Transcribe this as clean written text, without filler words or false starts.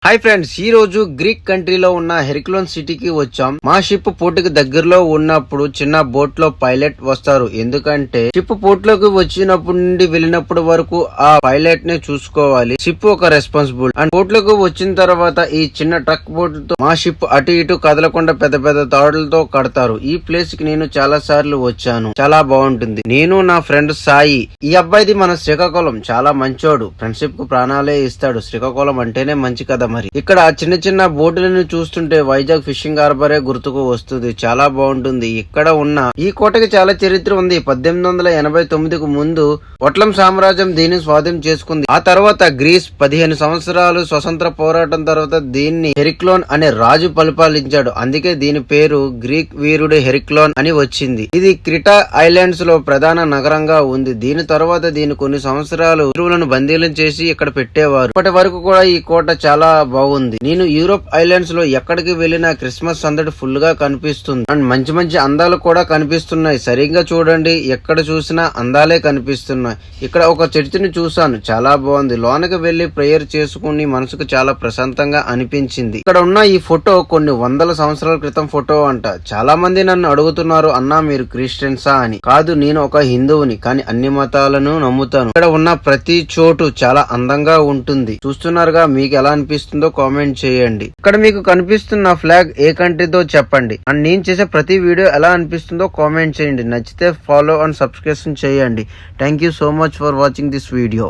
Hi friends, ఈ రోజు Greek కంట్రీలో ఉన్న హెరిక్లోన్ సిటీకి వచ్చాం. మా షిప్ పోర్టుకి దగ్గరలో ఉన్నప్పుడు చిన్న బోట్ లో పైలట్ వస్తారు. ఎందుకంటే షిప్ పోర్ట్ లోకి వచ్చినప్పటి నుండి వెళ్ళినప్పుడు వరకు ఆ పైలట్ నే చూసుకోవాలి. షిప్ ఒక రెస్పాన్సిబుల్ అండ్ పోర్ట్ లోకి వచ్చిన తర్వాత ఈ చిన్న ట్రక్ బోట్ తో మా షిప్ అటు ఇటు కదలకుండా పెద్ద పెద్ద తాడులతో కడతారు. ఈ ప్లేస్ కి నేను చాలా సార్లు వచ్చాను. చాలా బాగుంటుంది. నేను నా ఫ్రెండ్ సాయి. ఈ అబ్బాయిది మన శ్రీకాకుళం. చాలా మంచోడు. ఫ్రెండ్షిప్ కు ప్రాణాలే ఇస్తాడు. శ్రీకాకుళం అంటేనే మంచి కదా. మరి ఇక్కడ చిన్న చిన్న బోటులను చూస్తుంటే వైజాగ్ ఫిషింగ్ హార్బరే గుర్తుకు వస్తుంది. చాలా బాగుంటుంది. ఇక్కడ ఉన్న ఈ కోటకి చాలా చరిత్ర ఉంది. 1889కు ముందు ఒట్లం సామ్రాజ్యం దీన్ని స్వాధీనం చేసుకుంది. ఆ తర్వాత గ్రీస్ 15 సంవత్సరాలు స్వతంత్ర పోరాటం తర్వాత దీన్ని హెరిక్లోన్ అనే రాజు పరిపాలించాడు. అందుకే దీని పేరు గ్రీక్ వీరుడు హెరిక్లోన్ అని వచ్చింది. ఇది క్రిటా ఐలాండ్స్ లో ప్రధాన నగరంగా ఉంది. దీని తర్వాత దీని కొన్ని సంవత్సరాలు శత్రువులను బందీలను చేసి ఇక్కడ పెట్టేవారు. ఇప్పటి వరకు కూడా ఈ కోట చాలా బాగుంది. నేను యూరోప్ ఐలాండ్స్ లో ఎక్కడికి వెళ్ళినా క్రిస్మస్ సందడి ఫుల్ గా కనిపిస్తుంది. అండ్ మంచి మంచి అందాలు కూడా కనిపిస్తున్నాయి. సరిగ్గా చూడండి, ఎక్కడ చూసినా అందాలే కనిపిస్తున్నాయి. ఇక్కడ ఒక చర్చిని చూసాను. చాలా బాగుంది. లోనకి వెళ్లి ప్రేయర్ చేసుకుని మనసుకు చాలా ప్రశాంతంగా అనిపించింది. ఇక్కడ ఉన్న ఈ ఫోటో కొన్ని వందల సంవత్సరాల క్రితం ఫోటో అంట. చాలా మంది నన్ను అడుగుతున్నారు, అన్నా మీరు క్రిస్టియన్సా అని. కాదు, నేను ఒక హిందువుని, కానీ అన్ని మతాలను నమ్ముతాను. ఇక్కడ ఉన్న ప్రతి చోటు చాలా అందంగా ఉంటుంది. చూస్తున్నారుగా, మీకు ఎలా అనిపిస్తుందో కామెంట్ చేయండి. ఇక్కడ మీకు కనిపిస్తున్న ఫ్లాగ్ ఏ కంట్రీతో చెప్పండి. అండ్ నేను చేసే ప్రతి వీడియో ఎలా అనిపిస్తుందో కామెంట్ చేయండి. నచ్చితే ఫాలో అండ్ సబ్స్క్రిప్షన్ చేయండి. Thank you so much for watching this video.